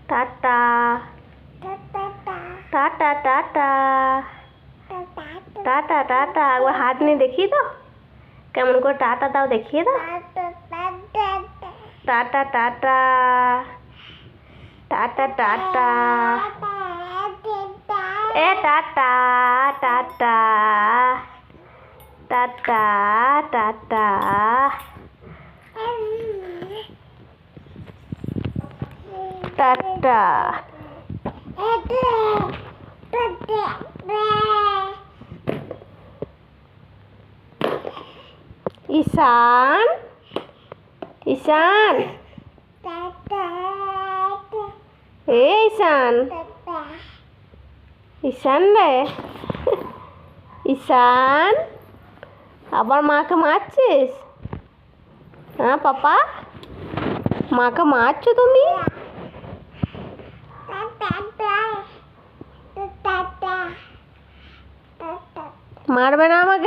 tata টাটা টাটা টাটা টাটা একবার হাত নিয়ে দেখিয়ে দাও কেমন করে টাটা দাও দেখিয়ে দাও টাটা টাটা টাটা টাটা এ টাটা টাটা টাটা টাটা টাটা ঈশান ঈশান এ ঈশান ঈশান রে ঈশান আবার মাকে মারছিস হ্যাঁ পাপা মাকে মারছো তুমি মারবে না আমাকে